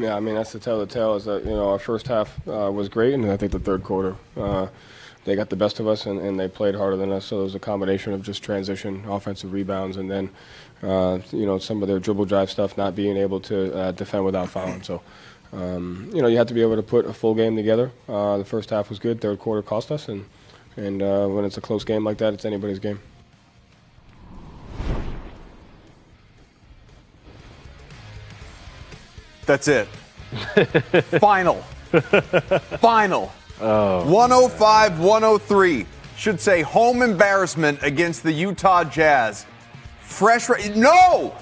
Yeah, I mean, that's the tell of the tale is that, our first half was great, and I think the third quarter, they got the best of us, and they played harder than us. So it was a combination of just transition, offensive rebounds, and then, some of their dribble drive stuff, not being able to defend without fouling. So, you have to be able to put a full game together. The first half was good. Third quarter cost us, and when it's a close game like that, it's anybody's game. That's it. Final. Final. 105-103. Should say home embarrassment against the Utah Jazz. No.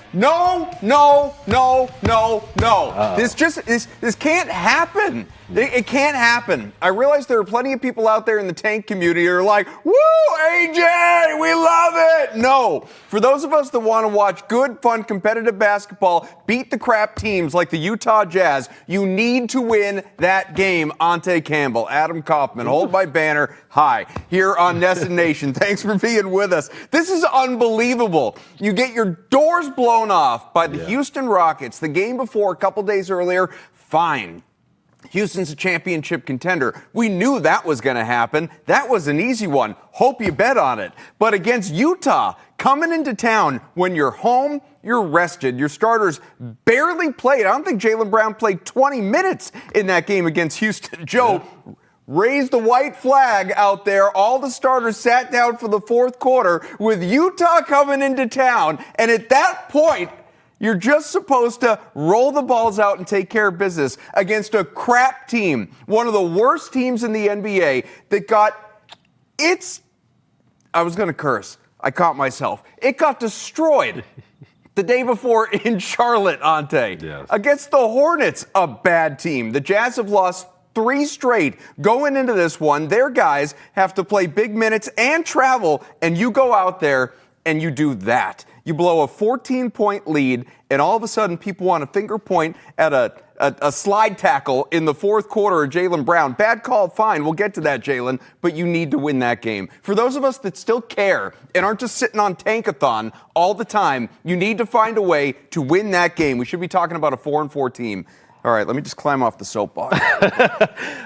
This can't happen. It can't happen. I realize there are plenty of people out there in the tank community who are like, woo, AJ, we love it. No. For those of us that want to watch good, fun, competitive basketball, beat the crap teams like the Utah Jazz, you need to win that game. Ountae Campbell, Adam Kaufman, hold my banner high here on Nesson Nation. Thanks for being with us. This is unbelievable. You get your doors blown off by the Houston Rockets the game before a couple days earlier. Fine. Houston's a championship contender. We knew that was going to happen. That was an easy one. Hope you bet on it. But against Utah, coming into town, when you're home, you're rested. Your starters barely played. I don't think Jaylen Brown played 20 minutes in that game against Houston. Joe raised the white flag out there. All the starters sat down for the fourth quarter with Utah coming into town. And at that point, you're just supposed to roll the balls out and take care of business against a crap team, one of the worst teams in the NBA that got I was going to curse. I caught myself. It got destroyed the day before in Charlotte, Ountae. Yes. Against the Hornets, a bad team. The Jazz have lost 3 straight going into this one. Their guys have to play big minutes and travel, and you go out there and you do that. You blow a 14-point lead, and all of a sudden people want to finger point at a slide tackle in the fourth quarter of Jaylen Brown. Bad call, fine. We'll get to that, Jaylen, but you need to win that game. For those of us that still care and aren't just sitting on tankathon all the time, you need to find a way to win that game. We should be talking about a 4-4 team. All right, let me just climb off the soapbox.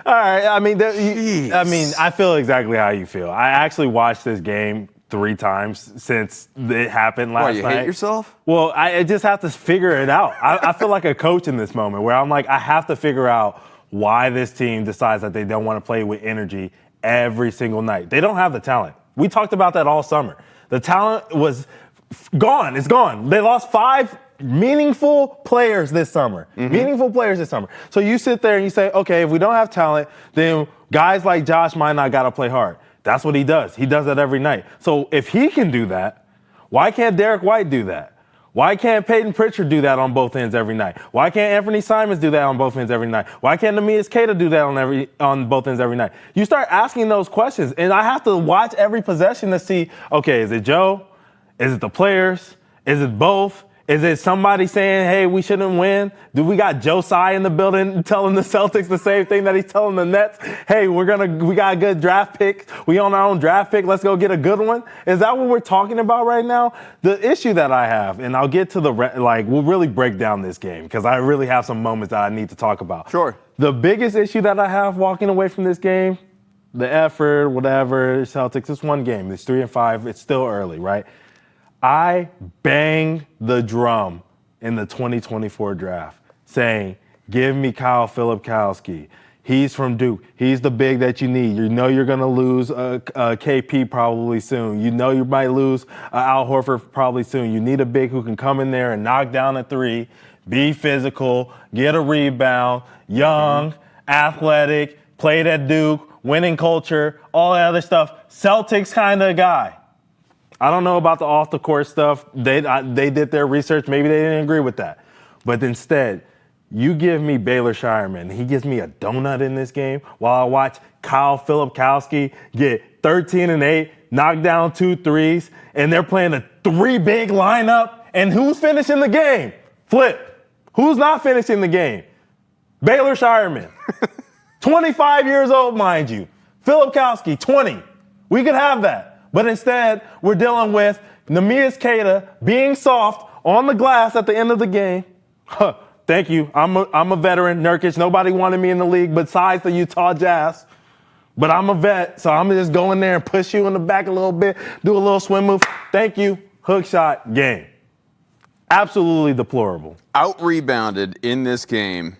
All right, I feel exactly how you feel. I actually watched this game 3 times since it happened last night. You hate yourself? Well, I just have to figure it out. I feel like a coach in this moment where I'm like, I have to figure out why this team decides that they don't want to play with energy every single night. They don't have the talent. We talked about that all summer. The talent was gone. It's gone. They lost 5 meaningful players this summer. Meaningful players this summer. So you sit there and you say, okay, if we don't have talent, then guys like Josh might not got to play hard. That's what he does. He does that every night. So if he can do that, why can't Derek White do that? Why can't Payton Pritchard do that on both ends every night? Why can't Anthony Simons do that on both ends every night? Why can't Neemias Queta do that on both ends every night? You start asking those questions, and I have to watch every possession to see, okay, is it Joe? Is it the players? Is it both? Is it somebody saying, hey, we shouldn't win? Do we got Joe Tsai in the building telling the Celtics the same thing that he's telling the Nets? Hey, we got a good draft pick. We on our own draft pick. Let's go get a good one. Is that what we're talking about right now? The issue that I have, and I'll get to we'll really break down this game because I really have some moments that I need to talk about. Sure. The biggest issue that I have walking away from this game, the effort, whatever, Celtics, it's one game. It's 3-5. It's still early, right? I banged the drum in the 2024 draft saying, give me Kyle Filipkowski. He's from Duke. He's the big that you need. You know you're going to lose KP probably soon. You know you might lose Al Horford probably soon. You need a big who can come in there and knock down a 3, be physical, get a rebound, young, athletic, played at Duke, winning culture, all that other stuff. Celtics kind of guy. I don't know about the off-the-court stuff. They did their research. Maybe they didn't agree with that. But instead, you give me Baylor Shireman. He gives me a donut in this game while I watch Kyle Filipkowski get 13 and 8, knock down 2 threes, and they're playing a 3-big lineup. And who's finishing the game? Flip. Who's not finishing the game? Baylor Shireman. 25 years old, mind you. Filipkowski, 20. We could have that. But instead, we're dealing with Neemias Queta being soft on the glass at the end of the game. thank you. I'm a veteran, Nurkic. Nobody wanted me in the league besides the Utah Jazz. But I'm a vet, so I'm going to just go in there and push you in the back a little bit, do a little swim move. Thank you. Hook shot, game. Absolutely deplorable. Out-rebounded in this game.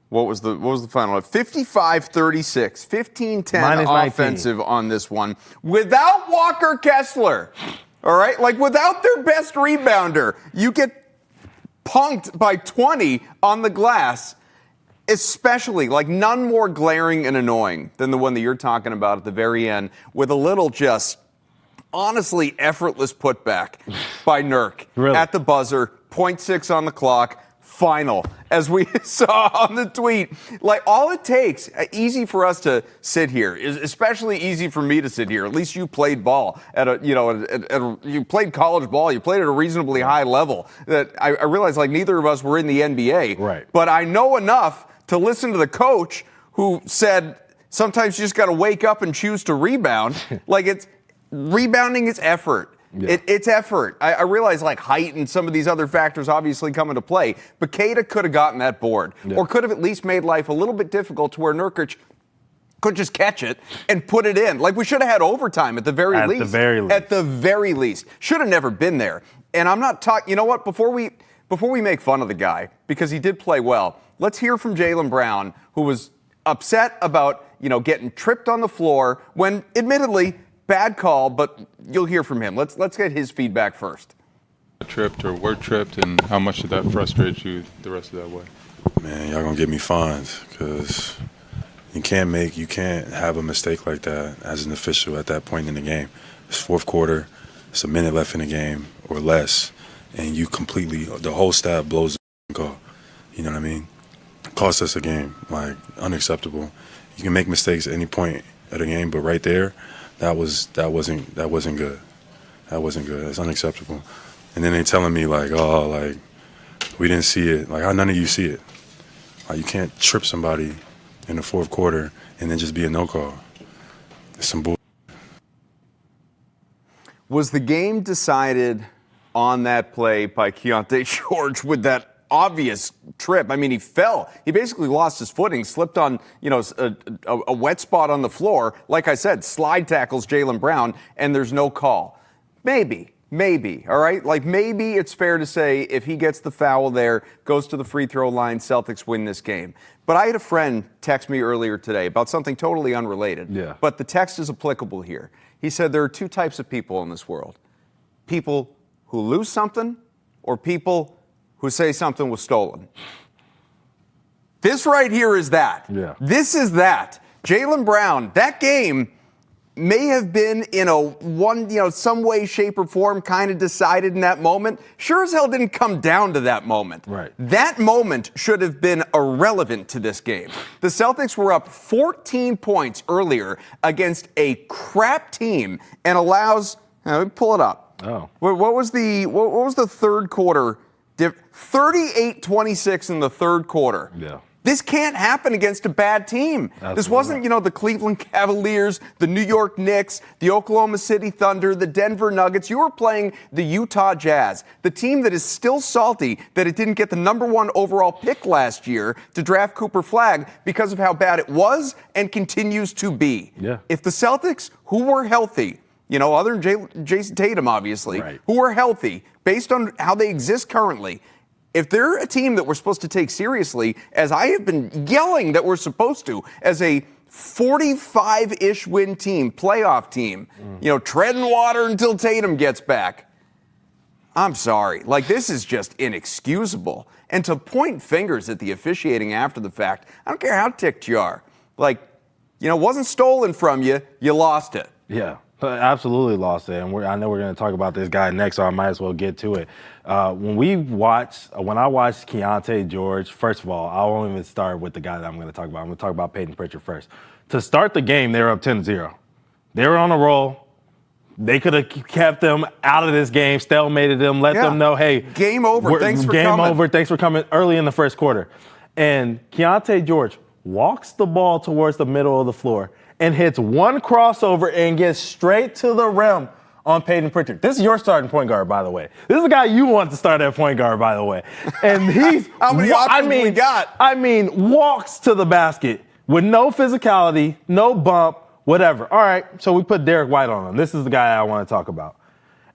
What was the final? 55-36, 15-10 offensive on this one. Without Walker Kessler, all right? Like, without their best rebounder, you get punked by 20 on the glass, especially, like, none more glaring and annoying than the one that you're talking about at the very end with a little just honestly effortless putback by Nurk at the buzzer, 0.6 on the clock. Final, as we saw on the tweet. Like, all it takes, easy for us to sit here, is especially easy for me to sit here. At least you played ball you played college ball. You played at a reasonably high level. That I realize, like, neither of us were in the NBA. Right. But I know enough to listen to the coach who said sometimes you just got to wake up and choose to rebound. Like, rebounding is effort. Yeah. It's effort. I realize, like, height and some of these other factors obviously come into play, but Keita could have gotten that board, or could have at least made life a little bit difficult to where Nurkic could just catch it and put it in. Like, we should have had overtime at the very least. At the very least. Should have never been there. And I'm not talking, you know what, before we make fun of the guy, because he did play well, let's hear from Jaylen Brown, who was upset about, getting tripped on the floor when, admittedly, bad call, but you'll hear from him. Let's get his feedback first. Tripped or were tripped, and how much did that frustrate you the rest of that way? Man, y'all gonna give me fines because you can't have a mistake like that as an official at that point in the game. It's fourth quarter, it's a minute left in the game or less, and the whole staff blows the call. You know what I mean? Cost us a game, like, unacceptable. You can make mistakes at any point of the game, but right there, that wasn't good. That wasn't good. That's unacceptable. And then they telling me, like, oh, like, we didn't see it. Like, how none of you see it? Like, you can't trip somebody in the fourth quarter and then just be a no call. It's some bull. Was the game decided on that play by Keyonte George with that obvious trip? I mean, he fell. He basically lost his footing, slipped on, a wet spot on the floor. Like I said, slide tackles Jaylen Brown, and there's no call. Maybe, all right? Like, maybe it's fair to say if he gets the foul there, goes to the free throw line, Celtics win this game. But I had a friend text me earlier today about something totally unrelated. Yeah. But the text is applicable here. He said there are two types of people in this world. People who lose something, or people who say something was stolen. This right here is that. Yeah. This is that. Jaylen Brown, that game may have been in some way, shape, or form kind of decided in that moment. Sure as hell didn't come down to that moment. Right. That moment should have been irrelevant to this game. The Celtics were up 14 points earlier against a crap team and allows, let me pull it up. Oh. What was the third quarter? 38-26 in the third quarter. Yeah. This can't happen against a bad team. Absolutely. This wasn't, the Cleveland Cavaliers, the New York Knicks, the Oklahoma City Thunder, the Denver Nuggets. You were playing the Utah Jazz, the team that is still salty that it didn't get the number 1 overall pick last year to draft Cooper Flagg because of how bad it was and continues to be. Yeah. If the Celtics, who were healthy, other than Jason Tatum, obviously, right, who are healthy, based on how they exist currently, if they're a team that we're supposed to take seriously, as I have been yelling that we're supposed to, as a 45-ish win team, playoff team, treading water until Tatum gets back, I'm sorry. Like, this is just inexcusable. And to point fingers at the officiating after the fact, I don't care how ticked you are. Like, wasn't stolen from you, you lost it. Yeah. Absolutely lost it, and I know we're going to talk about this guy next, so I might as well get to it. When I watched Keyonte George, first of all, I won't even start with the guy that I'm going to talk about. I'm going to talk about Payton Pritchard first. To start the game, they were up 10-0. They were on a roll. They could have kept them out of this game, stalemated them, let them know, hey, game over. Thanks for coming. Game over. Thanks for coming early in the first quarter. And Keyonte George walks the ball towards the middle of the floor and hits one crossover and gets straight to the rim on Payton Pritchard. This is your starting point guard, by the way. This is the guy you want to start at point guard, by the way. And he's How many options we got? I mean, walks to the basket with no physicality, no bump, whatever. All right, so we put Derek White on him. This is the guy I want to talk about.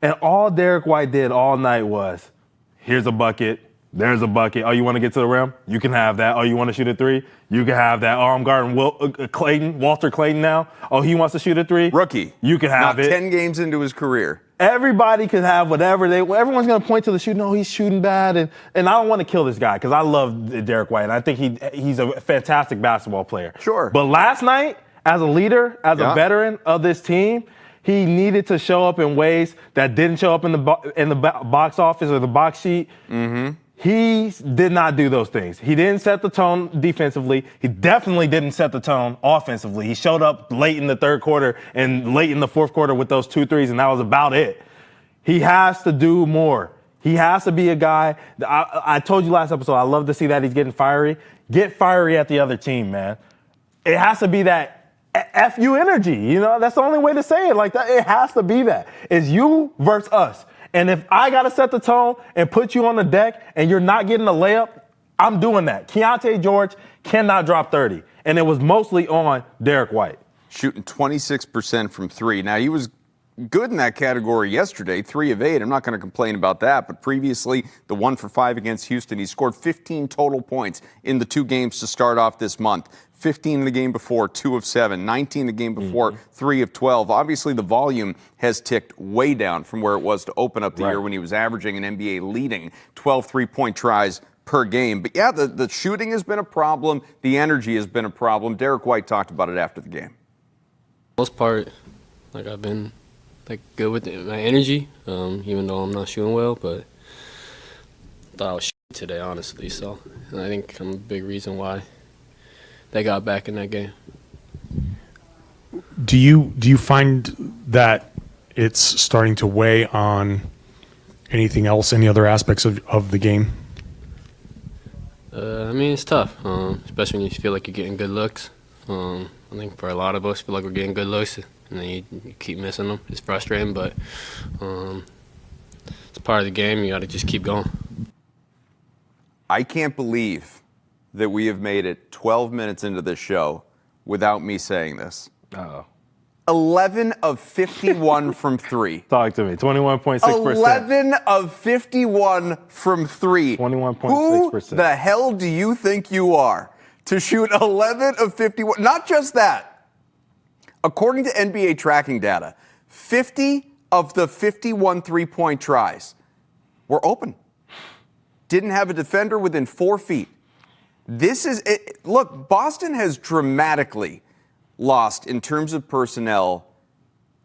And all Derek White did all night was, here's a bucket, there's a bucket. Oh, you want to get to the rim? You can have that. Oh, you want to shoot a three? You can have that. Oh, I'm guarding Walter Clayton now. Oh, he wants to shoot a three? Rookie. You can have Not it. 10 games into his career. Everybody can have whatever everyone's going to point to the shooting. No, he's shooting bad. And I don't want to kill this guy because I love Derek White. And I think he's a fantastic basketball player. Sure. But last night, as a leader, as a veteran of this team, he needed to show up in ways that didn't show up in the box office or the box sheet. Mm-hmm. He did not do those things. He didn't set the tone defensively. He definitely didn't set the tone offensively. He showed up late in the third quarter and late in the fourth quarter with those 2 threes, and that was about it. He has to do more. He has to be a guy. I told you last episode, I love to see that he's getting fiery. Get fiery at the other team, man. It has to be that F-you energy. You know, that's the only way to say it like that. It has to be that. It's you versus us. And if I got to set the tone and put you on the deck and you're not getting a layup, I'm doing that. Keontae George cannot drop 30. And it was mostly on Derek White. Shooting 26% from three. Now, he was good in that category yesterday, 3 of 8. I'm not going to complain about that. But previously, the 1 for 5 against Houston, he scored 15 total points in the 2 games to start off this month. 15 in the game before, 2 of 7, 19 in the game before, 3 of 12. Obviously, the volume has ticked way down from where it was to open up the year when he was averaging an NBA leading 12 three-point tries per game. But yeah, the shooting has been a problem. The energy has been a problem. Derek White talked about it after the game. Most part, like I've been good with my energy, even though I'm not shooting well, but I thought I was today, honestly. So and I think I'm a big reason why they got back in that game. Do you find that it's starting to weigh on anything else, any other aspects of the game? I mean, it's tough, especially when you feel like you're getting good looks. I think for a lot of us, feel like we're getting good looks, and then you keep missing them. It's frustrating, but it's part of the game. You got to just keep going. I can't believe that we have made it 12 minutes into this show without me saying this. Uh-oh. 11 of 51 from 3. Talk to me. 21.6%. 11 of 51 from 3. 21.6%. Who the hell do you think you are to shoot 11 of 51? Not just that. According to NBA tracking data, 50 of the 51 three-point tries were open. Didn't have a defender within 4 feet. This is it. Look, Boston has dramatically lost in terms of personnel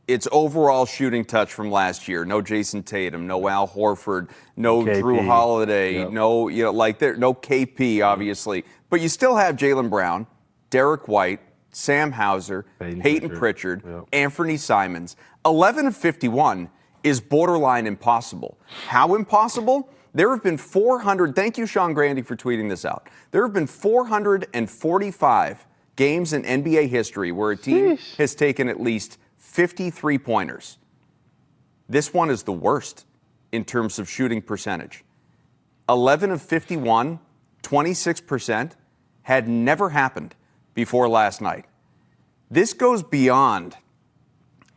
its overall shooting touch from last year. No Jason Tatum, no Al Horford, no KP. Drew Holiday, Yep. no no KP obviously, but you still have Jaylen Brown, Derek White, Sam Hauser, Payton Pritchard, Yep. Anthony Simons. 11 of 51 is borderline impossible. How impossible? There have been 400, thank you, Sean Grandy, for tweeting this out. There have been 445 games in NBA history where a team has taken at least 50 three-pointers. This one is the worst in terms of shooting percentage. 11 of 51, 26%, had never happened before last night. This goes beyond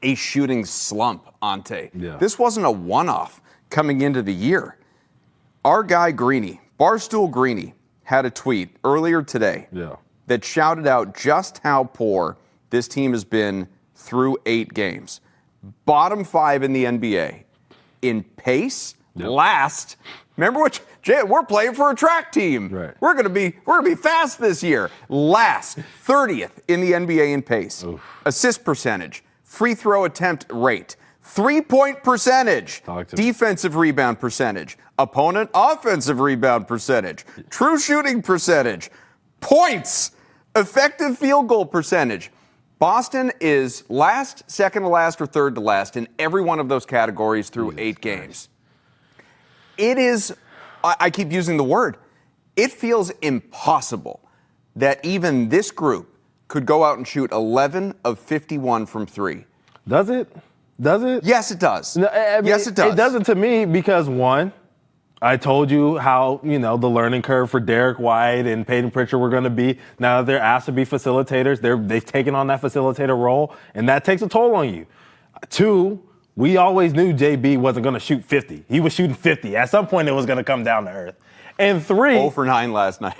a shooting slump, Ante. Yeah. This wasn't a one-off coming into the year. Our guy Greeny, Barstool Greeny, had a tweet earlier today that shouted out just how poor this team has been through 8 games. Bottom 5 in the NBA in pace, last. Remember what Jay, we're playing for a track team. Right. We're gonna be fast this year. Last, 30th in the NBA in pace. Assist percentage, free throw attempt rate, 3-point percentage, defensive rebound percentage, opponent offensive rebound percentage, true shooting percentage, points, effective field goal percentage. Boston is last, second to last, or third to last in every one of those categories through 8 games. It is, I keep using the word, it feels impossible that even this group could go out and shoot 11 of 51 from 3. Does it? Does it? Yes, it does. No, I mean, yes, it does. It doesn't to me because, one, I told you how, the learning curve for Derek White and Payton Pritchard were going to be. Now that they're asked to be facilitators, they've taken on that facilitator role, and that takes a toll on you. Two, we always knew JB wasn't going to shoot 50. He was shooting 50. At some point, it was going to come down to earth. And three. 0 for 9 last night.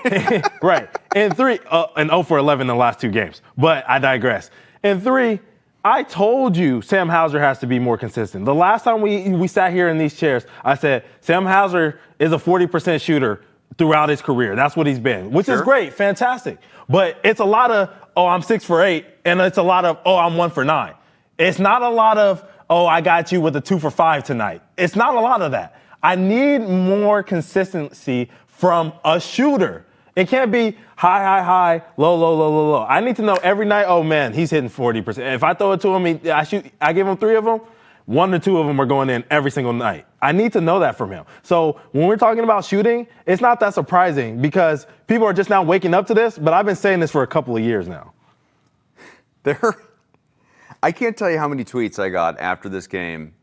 Right. And three, and 0 for 11 in the last 2 games. But I digress. And three, I told you Sam Hauser has to be more consistent. The last time we sat here in these chairs, I said Sam Hauser is a 40% shooter throughout his career. That's what he's been, which is great, fantastic. But it's a lot of, I'm 6 for 8, and it's a lot of, I'm 1 for 9. It's not a lot of, I got you with a 2 for 5 tonight. It's not a lot of that. I need more consistency from a shooter. It can't be high, low. I need to know every night, man, he's hitting 40%. If I throw it to him, I give him 3 of them, 1 or 2 of them are going in every single night. I need to know that from him. So when we're talking about shooting, it's not that surprising because people are just now waking up to this, but I've been saying this for a couple of years now. I can't tell you how many tweets I got after this game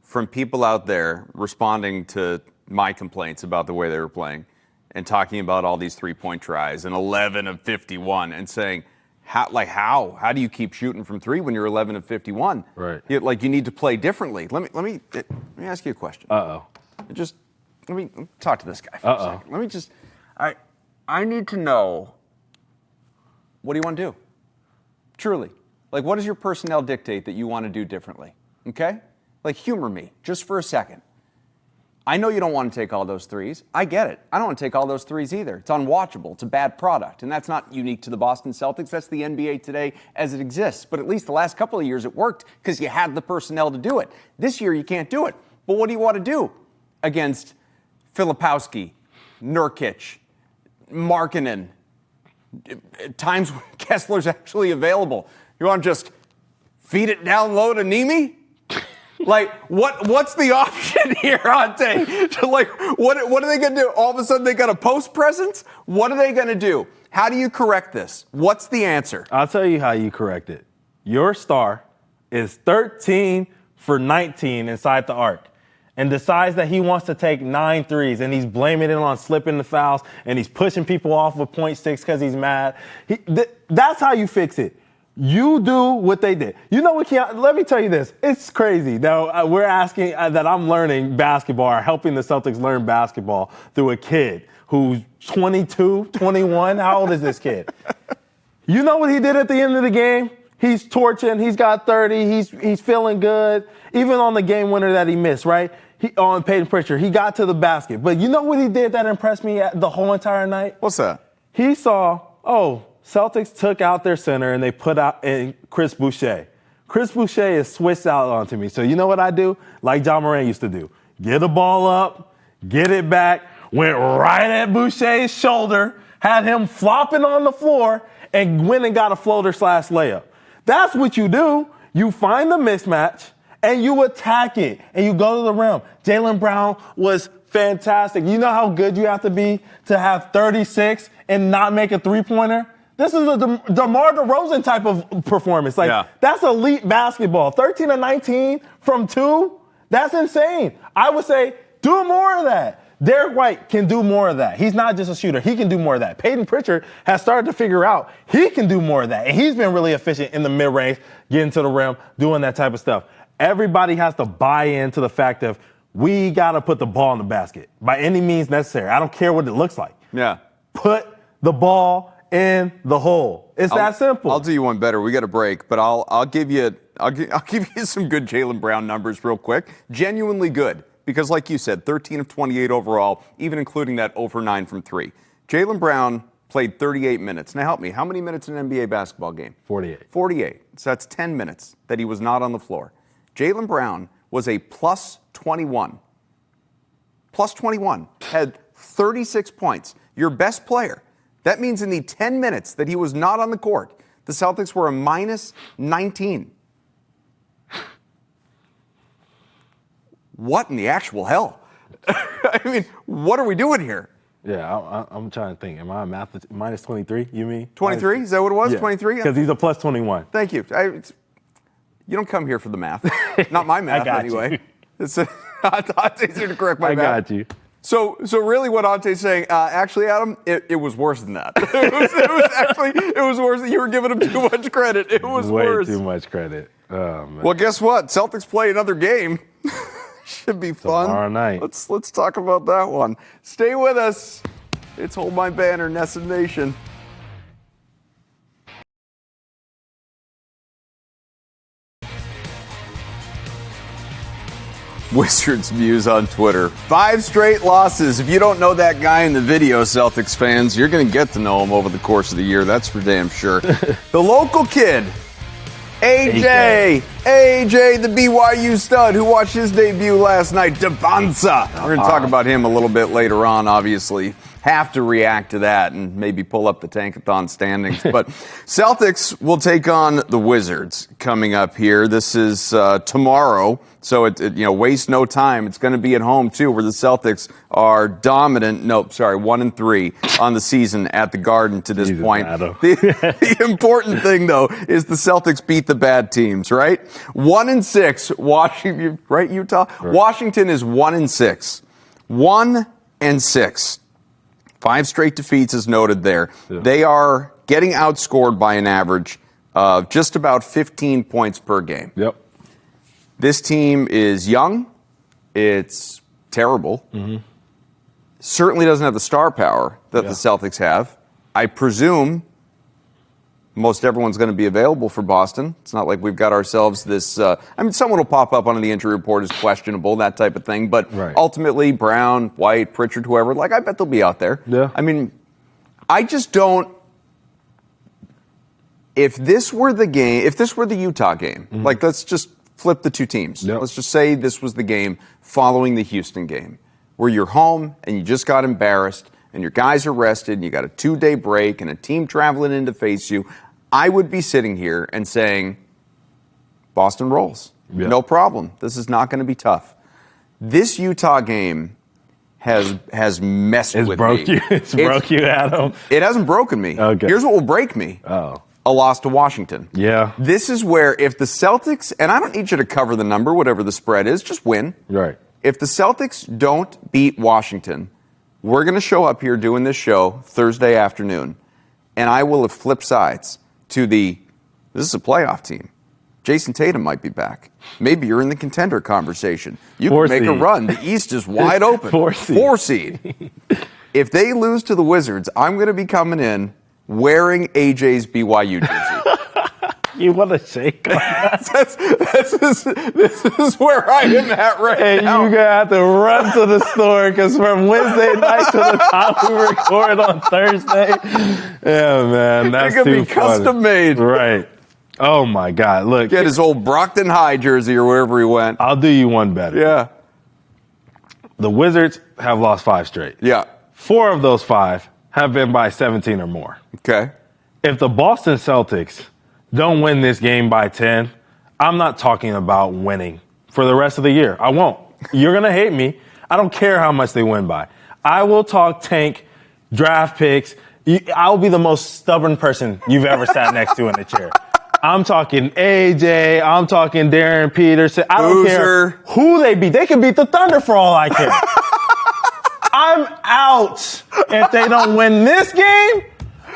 from people out there responding to my complaints about the way they were playing and talking about all these 3-point tries and 11 of 51 and saying, how do you keep shooting from 3 when you're 11 of 51? Right. You need to play differently. Let me ask you a question. Uh-oh. Let me talk to this guy for a second. Let me I need to know, what do you want to do? Truly. What does your personnel dictate that you want to do differently? Okay? Humor me just for a second. I know you don't want to take all those threes. I get it. I don't want to take all those threes either. It's unwatchable. It's a bad product. And that's not unique to the Boston Celtics. That's the NBA today as it exists. But at least the last couple of years it worked because you had the personnel to do it. This year you can't do it. But what do you want to do against Filipowski, Nurkic, Markkanen, times when Kessler's actually available? You want to just feed it down low to Nemi? What's the option here, Ountae? What are they going to do? All of a sudden they got a post presence? What are they going to do? How do you correct this? What's the answer? I'll tell you how you correct it. Your star is 13 for 19 inside the arc and decides that he wants to take 9 threes and he's blaming it on slipping the fouls and he's pushing people off with 0.6 because he's mad. That's how you fix it. You do what they did. You know what, Keon? Let me tell you this. It's crazy. Now, we're asking that I'm learning basketball or helping the Celtics learn basketball through a kid who's 22, 21. How old is this kid? You know what he did at the end of the game? He's torching. He's got 30. He's feeling good. Even on the game winner that he missed, right? On Payton Pritchard, he got to the basket. But you know what he did that impressed me the whole entire night? What's that? He saw, Celtics took out their center and they put out in Chris Boucher. Chris Boucher is switched out onto me. So you know what I do? Like Ja Morant used to do. Get the ball up, get it back, went right at Boucher's shoulder, had him flopping on the floor, and went and got a floater/layup. That's what you do. You find the mismatch and you attack it and you go to the rim. Jaylen Brown was fantastic. You know how good you have to be to have 36 and not make a 3-pointer? This is a DeMar DeRozan type of performance. That's elite basketball. 13 of 19 from 2, that's insane. I would say do more of that. Derek White can do more of that. He's not just a shooter. He can do more of that. Payton Pritchard has started to figure out he can do more of that. And he's been really efficient in the mid-range, getting to the rim, doing that type of stuff. Everybody has to buy into the fact of we got to put the ball in the basket by any means necessary. I don't care what it looks like. Yeah. Put the ball in the hole. It's that simple. I'll do you one better. We got a break, but I'll give you some good Jaylen Brown numbers real quick. Genuinely good, because like you said, 13 of 28 overall, even including that 0 for 9 from 3. Jaylen Brown played 38 minutes. Now help me, how many minutes in an NBA basketball game? 48. 48. So that's 10 minutes that he was not on the floor. Jaylen Brown was a plus 21. Plus 21. Had 36 points. Your best player. That means in the 10 minutes that he was not on the court, the Celtics were a minus 19. What in the actual hell? I mean, what are we doing here? Yeah, I'm trying to think. Am I a math? Minus 23, you mean? 23? Is that what it was? Yeah, 23? Because he's a plus 21. Thank you. You don't come here for the math. Not my math, got anyway. you. It's Ante's here to correct my I math. got you. So really what Ante's saying, actually, Adam, it was worse than that. it was worse. You were giving him too much credit. It was Way worse. too much credit. Oh, man. Well, guess what? Celtics play another game. Should be fun. Tomorrow night. Let's talk about that one. Stay with us. It's Hold My Banner, Nesson Nation. Wizards Muse on Twitter. 5 straight losses. If you don't know that guy in the video, Celtics fans, you're going to get to know him over the course of the year. That's for damn sure. The local kid, AJ, the BYU stud who watched his debut last night, Dybantsa. We're going to talk about him a little bit later on, obviously. Have to react to that and maybe pull up the Tankathon standings. But Celtics will take on the Wizards coming up here. This is tomorrow, so waste no time. It's going to be at home too, where the Celtics are dominant. 1-3 on the season at the Garden to this point. The important thing though is the Celtics beat the bad teams, right? 1-6, Washington, right, Utah? Right. Washington is 1-6. 1-6. 5 straight defeats is noted there. Yeah. They are getting outscored by an average of just about 15 points per game. Yep. This team is young. It's terrible. Mm-hmm. Certainly doesn't have the star power that the Celtics have. I presume most everyone's going to be available for Boston. It's not like we've got ourselves this... someone will pop up on the injury report as questionable, that type of thing. But ultimately, Brown, White, Pritchard, whoever, I bet they'll be out there. Yeah. I just don't... If this were the Utah game, let's just flip the two teams. Yep. Let's just say this was the game following the Houston game, where you're home and you just got embarrassed and your guys are rested and you got a 2-day break and a team traveling in to face you. I would be sitting here and saying, Boston rolls. Yeah. No problem. This is not going to be tough. This Utah game has messed with me. It's broke you, Adam. It hasn't broken me. Okay. Here's what will break me. Oh. A loss to Washington. Yeah. This is where if the Celtics, and I don't need you to cover the number, whatever the spread is, just win. Right. If the Celtics don't beat Washington, we're going to show up here doing this show Thursday afternoon, and I will have flipped sides to this is a playoff team. Jason Tatum might be back. Maybe you're in the contender conversation. You can make a run. The East is wide open. 4 seed. If they lose to the Wizards, I'm going to be coming in wearing AJ's BYU jersey. You want to shake on that? This is where I am at right and now. And you're going to have to run to the store because from Wednesday night to the time we record on Thursday. Yeah, man. That's it could too be custom made. Right. Oh, my God. Look. Get his old Brockton High jersey or wherever he went. I'll do you one better. Yeah. The Wizards have lost 5 straight. Yeah. 4 of those 5 have been by 17 or more. Okay. If the Boston Celtics don't win this game by 10, I'm not talking about winning for the rest of the year. I won't. You're going to hate me. I don't care how much they win by. I will talk tank, draft picks. I'll be the most stubborn person you've ever sat next to in a chair. I'm talking AJ. I'm talking Darren Peterson. I don't care who they beat. They can beat the Thunder for all I care. I'm out if they don't win this game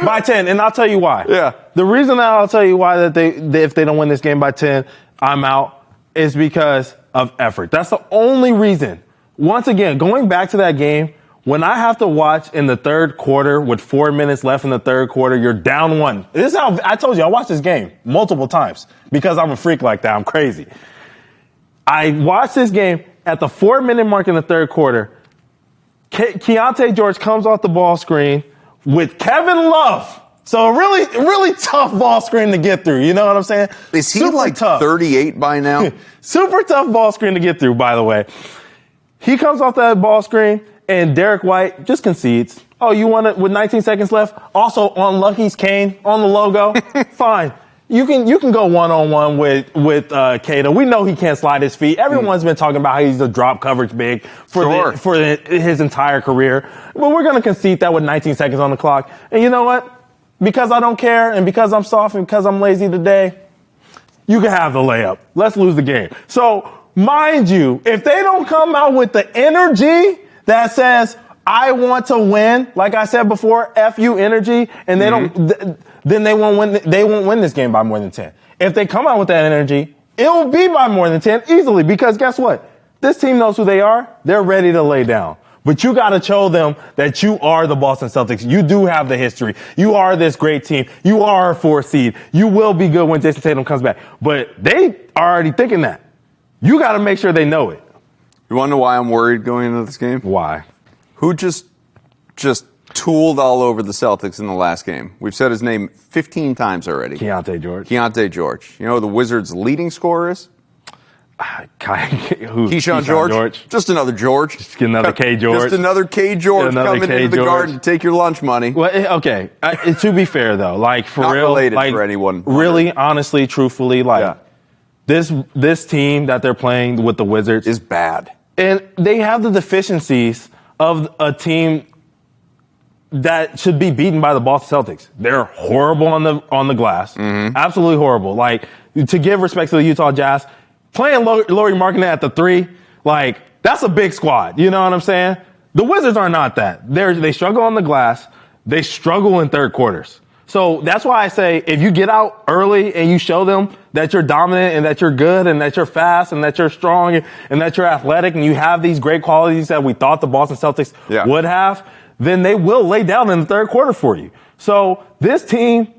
by 10, and I'll tell you why. Yeah. The reason I'll tell you why that if they don't win this game by 10, I'm out, is because of effort. That's the only reason. Once again, going back to that game, when I have to watch in the third quarter with 4 minutes left in the third quarter, you're down 1. This is how I told you I watched this game multiple times because I'm a freak like that. I'm crazy. I watched this game at the 4-minute mark in the third quarter. Keontae George comes off the ball screen with Kevin Love. So a really, really tough ball screen to get through. You know what I'm saying? Is he tough. 38 by now? Super tough ball screen to get through, by the way. He comes off that ball screen, and Derek White just concedes. Oh, you want it with 19 seconds left? Also on Lucky's cane on the logo? Fine. You can go one-on-one with Cato. We know he can't slide his feet. Everyone's been talking about how he's a drop coverage big for his entire career. But we're going to concede that with 19 seconds on the clock. And you know what? Because I don't care and because I'm soft and because I'm lazy today, you can have the layup. Let's lose the game. So, mind you, if they don't come out with the energy that says, I want to win, like I said before, F you energy, and they don't, then they won't win this game by more than 10. If they come out with that energy, it will be by more than 10 easily, because guess what? This team knows who they are. They're ready to lay down. But you got to show them that you are the Boston Celtics. You do have the history. You are this great team. You are a 4 seed. You will be good when Jason Tatum comes back. But they are already thinking that. You got to make sure they know it. You want to know why I'm worried going into this game? Why? Who just tooled all over the Celtics in the last game? We've said his name 15 times already. Keontae George. Keontae George. You know who the Wizards' leading scorer is? Keyshawn George. Just another George. Just another K. George. Just another K. George coming into the Garden to take your lunch money. Well, okay. To be fair, though, like for Not real, related like for anyone. really, honestly, truthfully, like this team that they're playing with the Wizards is bad, and they have the deficiencies of a team that should be beaten by the Boston Celtics. They're horrible on the glass, absolutely horrible. Like, to give respect to the Utah Jazz, playing Lauri Markkanen at the 3, like, that's a big squad. You know what I'm saying? The Wizards are not that. They struggle on the glass. They struggle in third quarters. So that's why I say, if you get out early and you show them that you're dominant and that you're good and that you're fast and that you're strong and that you're athletic and you have these great qualities that we thought the Boston Celtics would have, then they will lay down in the third quarter for you. So this team,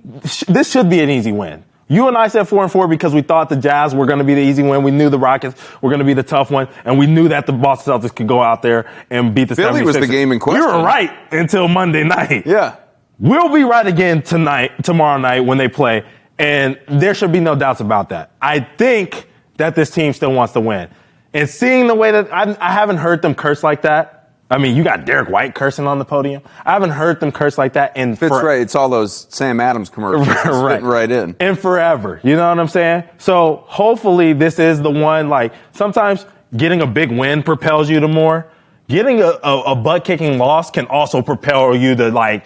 this should be an easy win. You and I said 4-4 because we thought the Jazz were going to be the easy win. We knew the Rockets were going to be the tough one, and we knew that the Boston Celtics could go out there and beat the 76ers. Philly was the game in question. You were right until Monday night. Yeah. We'll be right again tomorrow night when they play, and there should be no doubts about that. I think that this team still wants to win. And seeing the way that I haven't heard them curse like that. I mean, you got Derek White cursing on the podium. I haven't heard them curse like that in forever. Right. It's all those Sam Adams commercials. Fitting right in. In forever. You know what I'm saying? So hopefully this is the one. Like, sometimes getting a big win propels you to more. Getting a butt-kicking loss can also propel you to, like,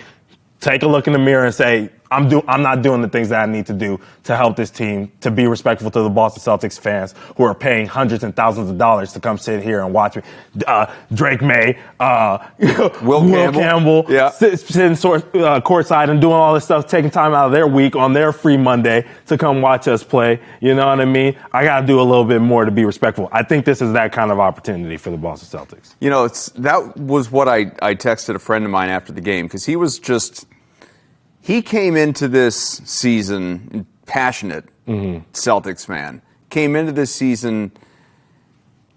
take a look in the mirror and say, I'm not doing the things that I need to do to help this team, to be respectful to the Boston Celtics fans who are paying hundreds and thousands of dollars to come sit here and watch me. Drake May, Will Campbell sitting courtside and doing all this stuff, taking time out of their week on their free Monday to come watch us play. You know what I mean? I got to do a little bit more to be respectful. I think this is that kind of opportunity for the Boston Celtics. You know, that was what I texted a friend of mine after the game, because he came into this season passionate Celtics fan. Came into this season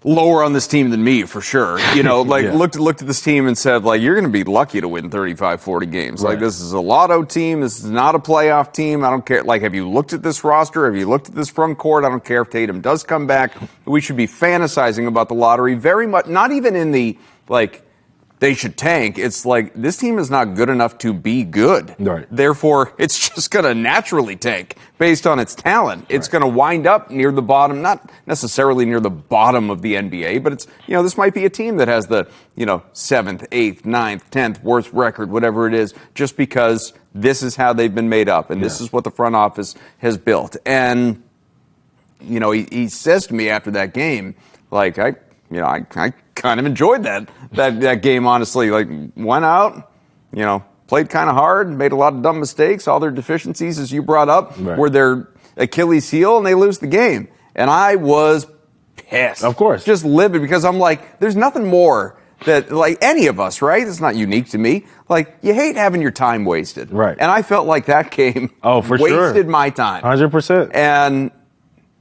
lower on this team than me, for sure. You know, like looked at this team and said, like, you're going to be lucky to win 35, 40 games. Right. Like, this is a lotto team. This is not a playoff team. I don't care. Like, have you looked at this roster? Have you looked at this front court? I don't care if Tatum does come back. We should be fantasizing about the lottery very much. Not even in the, like, they should tank. It's like, this team is not good enough to be good. Right. Therefore, it's just going to naturally tank based on its talent. It's going to wind up near the bottom, not necessarily near the bottom of the NBA, but it's, you know, this might be a team that has the, you know, 7th, 8th, 9th, 10th worst record, whatever it is, just because this is how they've been made up and this is what the front office has built. And, you know, he says to me after that game, like, I kind of enjoyed that game, honestly. Like, went out, you know, played kind of hard, made a lot of dumb mistakes. All their deficiencies, as you brought up, were their Achilles heel, and they lose the game. And I was pissed. Of course. Just livid, because I'm like, there's nothing more that, like, any of us, right? It's not unique to me. Like, you hate having your time wasted. Right. And I felt like that game wasted my time. 100%. And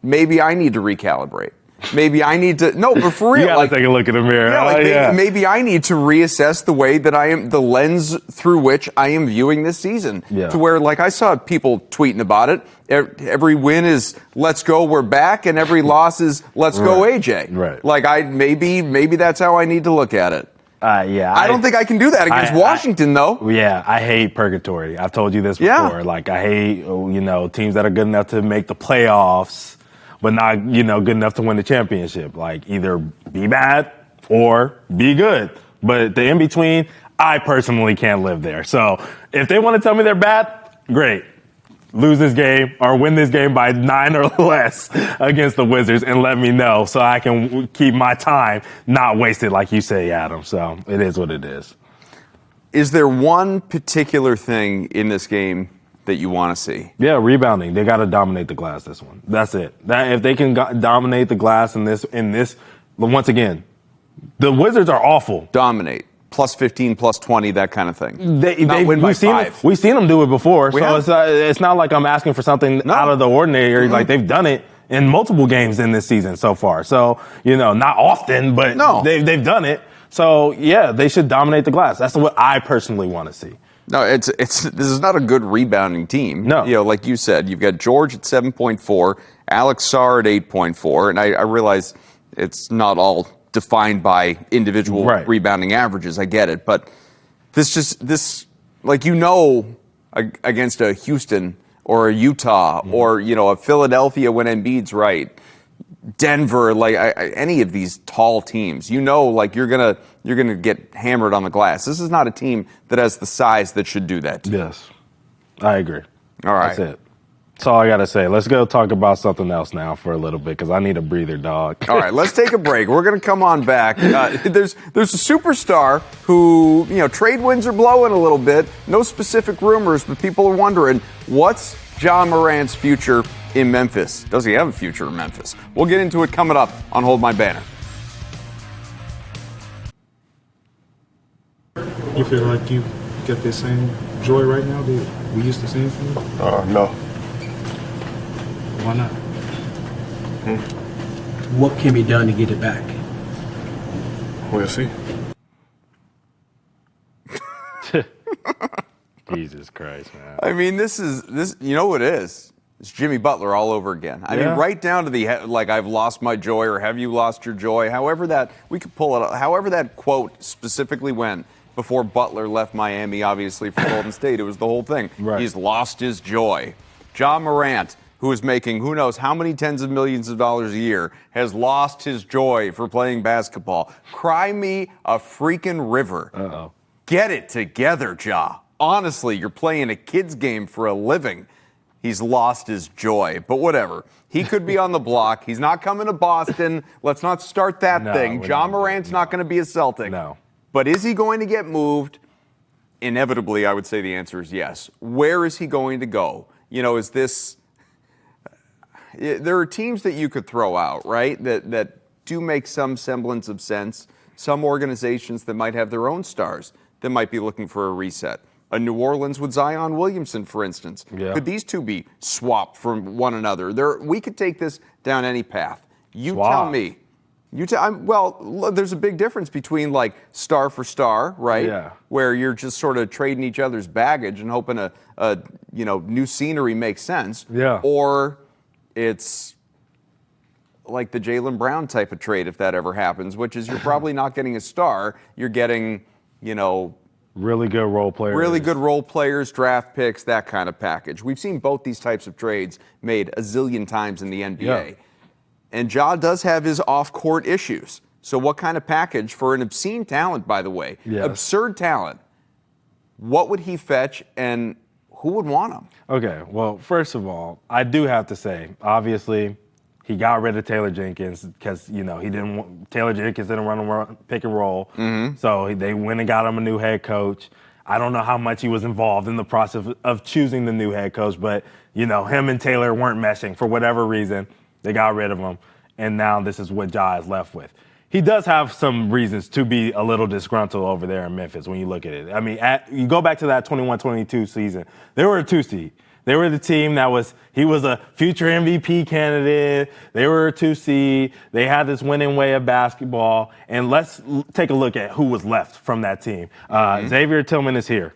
maybe I need to recalibrate. Maybe I need to, no, but for real. You gotta take a look in the mirror. Yeah, maybe I need to reassess the way that the lens through which I am viewing this season. Yeah. To where, like, I saw people tweeting about it. Every win is, let's go, we're back, and every loss is, let's go, AJ. Right. Like, maybe that's how I need to look at it. I don't think I can do that against Washington, though. Yeah, I hate purgatory. I've told you this before. Yeah. Like, I hate, you know, teams that are good enough to make the playoffs, but not, you know, good enough to win the championship. Like, either be bad or be good. But the in-between, I personally can't live there. So if they want to tell me they're bad, great. lose this game or win this game by 9 or less against the Wizards and let me know so I can keep my time not wasted, like you say, Adam. So it is what it is. Is there one particular thing in this game that you want to see? Yeah, rebounding. They got to dominate the glass this one. That's it. If they can dominate the glass in this, once again, the Wizards are awful. Dominate. Plus 15, plus 20, that kind of thing. We've seen them do it before, it's not like I'm asking for something out of the ordinary. Like, they've done it in multiple games in this season so far. So, not often, but they've done it. So, yeah, they should dominate the glass. That's what I personally want to see. No, this is not a good rebounding team. No. Like you said, you've got George at 7.4, Alex Sarr at 8.4, and I realize it's not all defined by individual rebounding averages. I get it, but against a Houston or a Utah or a Philadelphia when Embiid's right, Denver, any of these tall teams, you're gonna get hammered on the glass. This is not a team that has the size that should do that. Yes, I agree. All right, that's it. That's all I got to say. Let's go talk about something else now for a little bit because I need a breather, dog. All right, let's take a break. We're going to come on back. There's a superstar who, trade winds are blowing a little bit. No specific rumors, but people are wondering, what's Ja Morant's future in Memphis? Does he have a future in Memphis? We'll get into it coming up on Hold My Banner. You feel like you get the same joy right now that we used to see from you? No. Why not? What can be done to get it back? We'll see. Jesus Christ, man. I mean, this. You know what it is? It's Jimmy Butler all over again. I mean, right down to the I've lost my joy or have you lost your joy? However we could pull it up. However that quote specifically went before Butler left Miami, obviously for Golden State, it was the whole thing. Right. He's lost his joy. Ja Morant, who is making who knows how many tens of millions of dollars a year, has lost his joy for playing basketball. Cry me a freaking river. Uh-oh. Get it together, Ja. Honestly, you're playing a kid's game for a living. He's lost his joy, but whatever. He could be on the block. He's not coming to Boston. Let's not start that thing. Ja Morant's not going to be a Celtic. No. But is he going to get moved? Inevitably, I would say the answer is yes. Where is he going to go? Is this... There are teams that you could throw out, right, that do make some semblance of sense. Some organizations that might have their own stars that might be looking for a reset. A New Orleans with Zion Williamson, for instance. Yeah. Could these two be swapped from one another? We could take this down any path. Tell me. Well, there's a big difference between star for star, right? Yeah. Where you're just sort of trading each other's baggage and hoping a new scenery makes sense. Yeah. Or it's like the Jaylen Brown type of trade, if that ever happens, which is you're probably not getting a star. You're getting, really good role players. Really good role players, draft picks, that kind of package. We've seen both these types of trades made a zillion times in the NBA. Yeah. And Ja does have his off-court issues. So what kind of package for an obscene talent, by the way, absurd talent, what would he fetch and who would want him? Okay, well, first of all, I do have to say, obviously, he got rid of Taylor Jenkins because, Taylor Jenkins didn't run pick and roll. Mm-hmm. So they went and got him a new head coach. I don't know how much he was involved in the process of choosing the new head coach, but, him and Taylor weren't meshing for whatever reason. They got rid of him, and now this is what Ja is left with. He does have some reasons to be a little disgruntled over there in Memphis when you look at it. I mean, you go back to that 21-22 season, they were a 2 seed. They were the team he was a future MVP candidate. They were a 2 seed. They had this winning way of basketball. And let's take a look at who was left from that team. Xavier Tillman is here.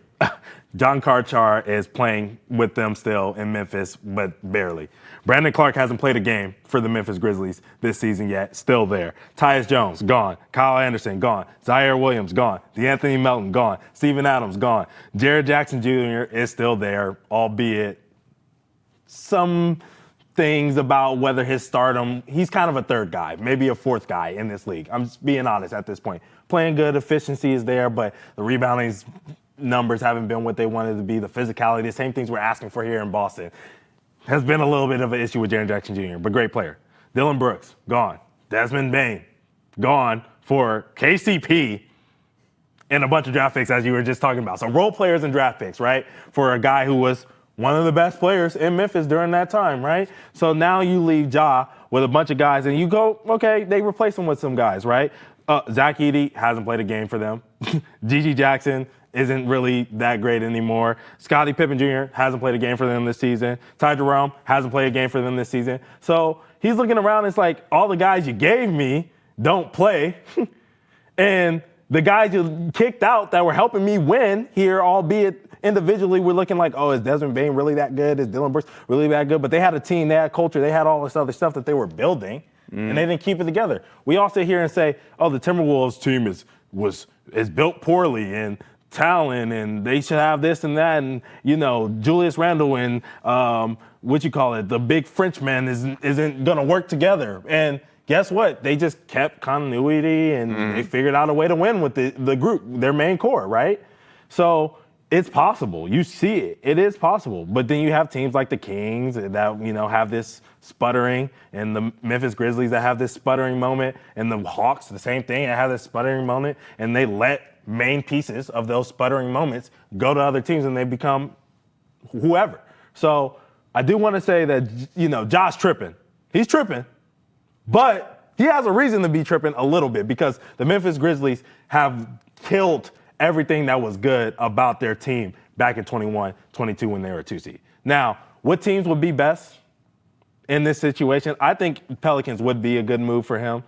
John Karchar is playing with them still in Memphis, but barely. Brandon Clark hasn't played a game for the Memphis Grizzlies this season yet, still there. Tyus Jones, gone. Kyle Anderson, gone. Zaire Williams, gone. DeAnthony Melton, gone. Steven Adams, gone. Jared Jackson Jr. is still there, albeit some things about whether his stardom, he's kind of a third guy, maybe a fourth guy in this league. I'm just being honest at this point. Playing good, efficiency is there, but the rebounding's numbers haven't been what they wanted to be. The physicality, the same things we're asking for here in Boston, has been a little bit of an issue with Jaren Jackson Jr., but great player. Dylan Brooks, gone. Desmond Bane, gone for KCP and a bunch of draft picks, as you were just talking about. So role players and draft picks, right, for a guy who was one of the best players in Memphis during that time, right? So now you leave Ja with a bunch of guys, and you go, okay, they replace him with some guys, right? Zach Edey hasn't played a game for them. Gigi Jackson isn't really that great anymore. Scottie Pippen Jr. hasn't played a game for them this season. Ty Jerome hasn't played a game for them this season. So he's looking around, it's like, all the guys you gave me don't play. And the guys you kicked out that were helping me win here, albeit individually, we're looking like, oh, is Desmond Bane really that good? Is Dylan Brooks really that good? But they had a team, they had culture, they had all this other stuff that they were building, and they didn't keep it together. We all sit here and say, oh, the Timberwolves team is built poorly and talent, and they should have this and that, and Julius Randle and the big Frenchman isn't gonna work together. And guess what? They just kept continuity, and they figured out a way to win with the group, their main core, right? So it's possible. You see it. It is possible. But then you have teams like the Kings that, have this sputtering, and the Memphis Grizzlies that have this sputtering moment, and the Hawks, the same thing, that have this sputtering moment, and they let main pieces of those sputtering moments go to other teams, and they become whoever. So I do want to say that, Josh tripping. He's tripping. But he has a reason to be tripping a little bit, because the Memphis Grizzlies have killed everything that was good about their team back in 21-22 when they were a 2 seed. Now, what teams would be best in this situation? I think Pelicans would be a good move for him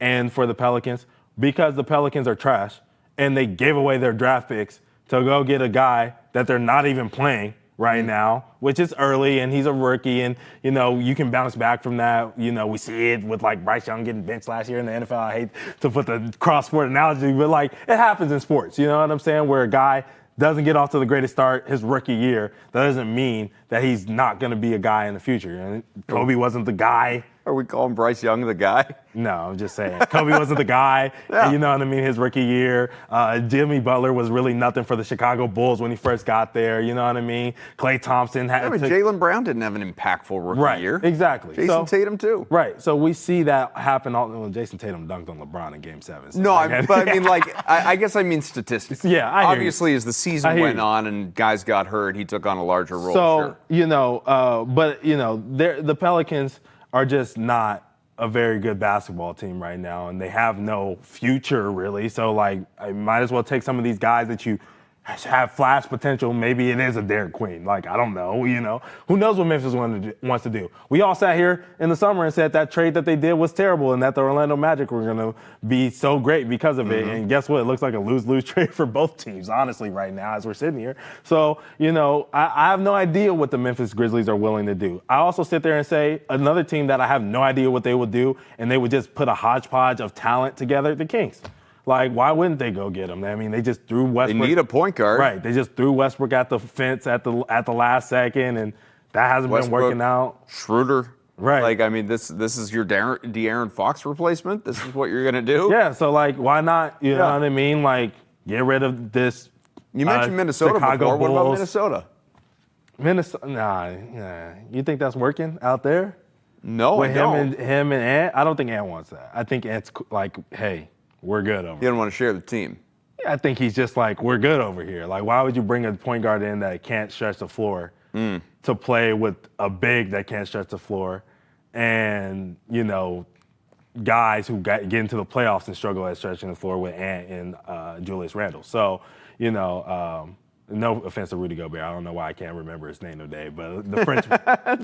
and for the Pelicans, because the Pelicans are trash and they gave away their draft picks to go get a guy that they're not even playing right now, which is early, and he's a rookie, and you can bounce back from that. We see it with like Bryce Young getting benched last year in the NFL. I hate to put the cross-sport analogy, but like it happens in sports. You know what I'm saying? Where a guy doesn't get off to the greatest start his rookie year, that doesn't mean that he's not going to be a guy in the future. And Kobe wasn't the guy. Are we calling Bryce Young the guy? No, I'm just saying. Kobe wasn't the guy, Yeah. You know what I mean, his rookie year. Jimmy Butler was really nothing for the Chicago Bulls when he first got there, you know what I mean? Klay Thompson had but Jaylen Brown didn't have an impactful rookie year. Exactly. Jason Tatum, too. Right. So we see that happen. Jason Tatum dunked on LeBron in Game 7. So No, I guess I mean statistics. Yeah, I hear you. Obviously, as the season went on and guys got hurt, he took on a larger role. So, sure. the Pelicans are just not a very good basketball team right now, and they have no future really. So, I might as well take some of these guys that you have flash potential. Maybe it is a Derek Queen. I don't know, Who knows what Memphis wants to do? We all sat here in the summer and said that trade that they did was terrible and that the Orlando Magic were going to be so great because of it. And guess what? It looks like a lose-lose trade for both teams, honestly, right now as we're sitting here. So, I have no idea what the Memphis Grizzlies are willing to do. I also sit there and say another team that I have no idea what they would do, and they would just put a hodgepodge of talent together, the Kings. Why wouldn't they go get him? I mean, they just threw Westbrook. They need a point guard. Right. They just threw Westbrook at the fence at the last second, and that hasn't been working out. Schroeder. Right. This is your De'Aaron Fox replacement? This is what you're going to do? Yeah, so, why not, you know what I mean? Get rid of this You mentioned Minnesota Chicago before. Bulls. What about Minnesota? Minnesota, nah. You think that's working out there? No, With I don't. him and Ant? I don't think Ant wants that. I think Ant's hey, we're good over You here. don't want to share the team. I think he's just we're good over here. Why would you bring a point guard in that can't stretch the floor to play with a big that can't stretch the floor and, guys who get into the playoffs and struggle at stretching the floor with Ant and Julius Randle. So, no offense to Rudy Gobert. I don't know why I can't remember his name today, but the Frenchman,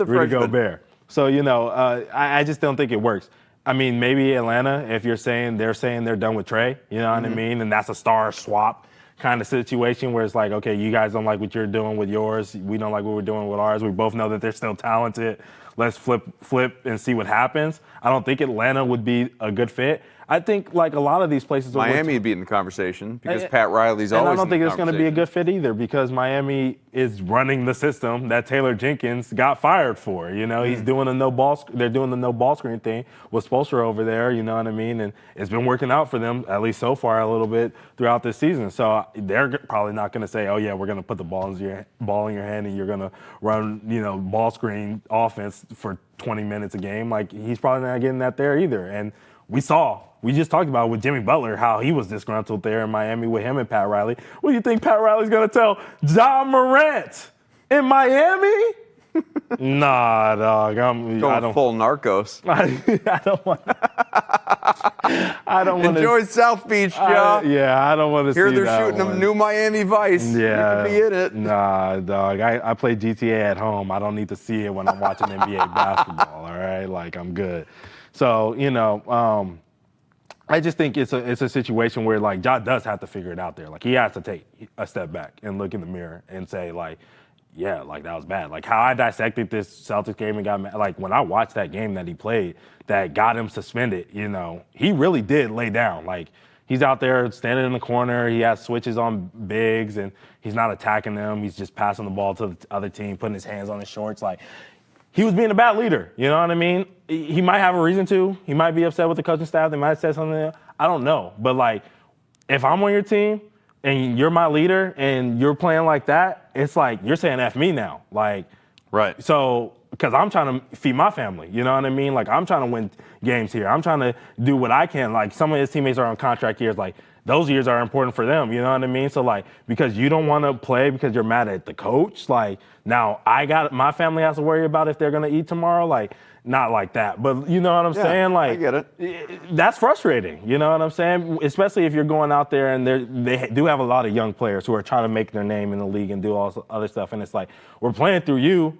Rudy Gobert. So, I just don't think it works. I mean, maybe Atlanta, if they're saying they're done with Trey, you know what I mean? And that's a star swap kind of situation where it's okay, you guys don't like what you're doing with yours. We don't like what we're doing with ours. We both know that they're still talented. Let's flip and see what happens. I don't think Atlanta would be a good fit. I think a lot of these places. Miami would be in the conversation because Pat Riley's always in the conversation. And I don't think it's going to be a good fit either because Miami is running the system that Taylor Jenkins got fired for. He's doing a no ball. They're doing the no ball screen thing with Spoelstra over there. You know what I mean? And it's been working out for them at least so far a little bit throughout this season. So they're probably not going to say, oh yeah, we're going to put the ball in your hand and you're going to run, ball screen offense for 20 minutes a game. Like, he's probably not getting that there either. And we just talked about with Jimmy Butler how he was disgruntled there in Miami with him and Pat Riley. What do you think Pat Riley's going to tell Ja Morant in Miami? Nah, dog. I don't full Narcos. I don't want. I don't want to enjoy South Beach, Joe. I don't want to see that. Here they're shooting a new Miami Vice. Yeah, you can be in it. Nah, dog. I play GTA at home. I don't need to see it when I'm watching NBA basketball. All right, like, I'm good. So I just think it's a situation where, like, Ja does have to figure it out there. Like, he has to take a step back and look in the mirror and say, like, yeah, like, that was bad. Like, how I dissected this Celtics game and got mad. Like, when I watched that game that he played that got him suspended, he really did lay down. Like, he's out there standing in the corner. He has switches on bigs, and he's not attacking them. He's just passing the ball to the other team, putting his hands on his shorts. Like, he was being a bad leader. You know what I mean? He might have a reason to. He might be upset with the coaching staff. They might have said something. I don't know. But, like, if I'm on your team and you're my leader and you're playing like that, it's like you're saying F me now. Like, right. So, because I'm trying to feed my family. You know what I mean? Like, I'm trying to win games here. I'm trying to do what I can. Like, some of his teammates are on contract years. Like, those years are important for them. You know what I mean? So, like, because you don't want to play because you're mad at the coach, like, now my family has to worry about if they're going to eat tomorrow. Like, not like that. But you know what I'm saying? Like, I get it. That's frustrating. You know what I'm saying? Especially if you're going out there and they do have a lot of young players who are trying to make their name in the league and do all this other stuff. And it's like, we're playing through you.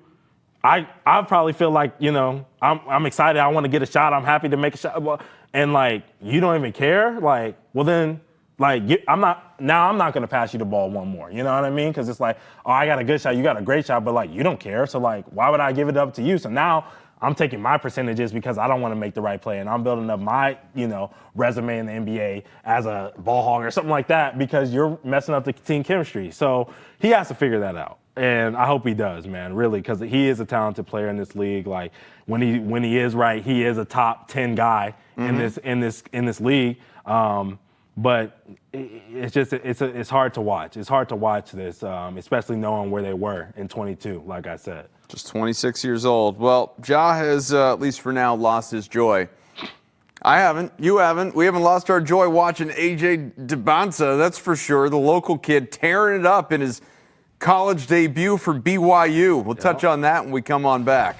I probably feel like, I'm excited. I want to get a shot. I'm happy to make a shot. And, like, you don't even care? Like, well, then, like, I'm not going to pass you the ball one more. You know what I mean? Because it's like, oh, I got a good shot. You got a great shot. But, like, you don't care. So, like, why would I give it up to you? So now I'm taking my percentages because I don't want to make the right play. And I'm building up my, resume in the NBA as a ball hog or something like that because you're messing up the team chemistry. So he has to figure that out. And I hope he does, man, really, because he is a talented player in this league. Like, when he is right, he is a top 10 guy in this league. But it's hard to watch. It's hard to watch this, especially knowing where they were in 22, like I said. Just 26 years old. Well, Ja has, at least for now, lost his joy. I haven't. You haven't. We haven't lost our joy watching AJ Dybantsa, that's for sure. The local kid tearing it up in his college debut for BYU. We'll touch on that when we come on back.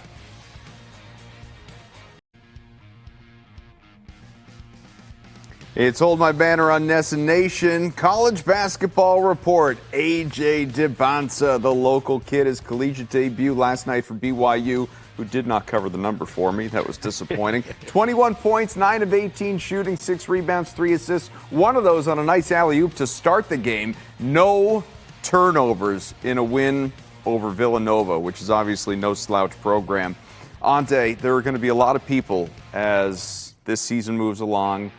It's Hold My Banner on Nessa Nation. College basketball report. AJ Dybantsa, the local kid, his collegiate debut last night for BYU, who did not cover the number for me. That was disappointing. 21 points, 9 of 18 shooting, 6 rebounds, 3 assists. One of those on a nice alley-oop to start the game. No turnovers in a win over Villanova, which is obviously no slouch program. Ountae, there are going to be a lot of people as this season moves along,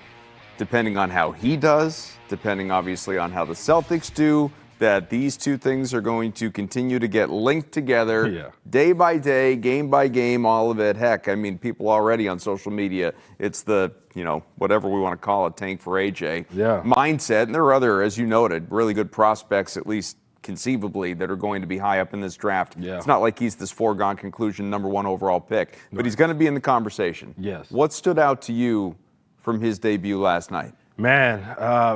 depending on how he does, depending obviously on how the Celtics do, that these two things are going to continue to get linked together day by day, game by game, all of it. Heck, I mean, people already on social media, it's the, whatever we want to call it, tank for AJ mindset. And there are other, as you noted, really good prospects, at least conceivably, that are going to be high up in this draft. It's not like he's this foregone conclusion number 1 overall pick, but he's going to be in the conversation. What stood out to you from his debut last night? Man,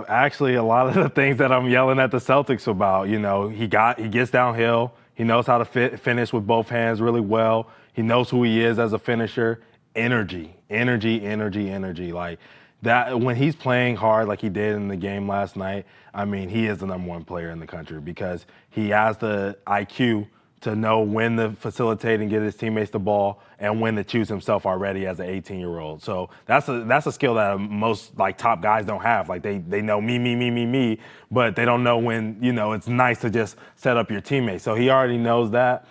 actually, a lot of the things that I'm yelling at the Celtics about, he gets downhill. He knows how to finish with both hands really well. He knows who he is as a finisher. Energy. Like that, when he's playing hard like he did in the game last night, I mean, he is the number 1 player in the country because he has the IQ to know when to facilitate and get his teammates the ball and when to choose himself already as an 18-year-old. So that's a skill that most like top guys don't have. Like they know me, but they don't know when, it's nice to just set up your teammates. So he already knows that.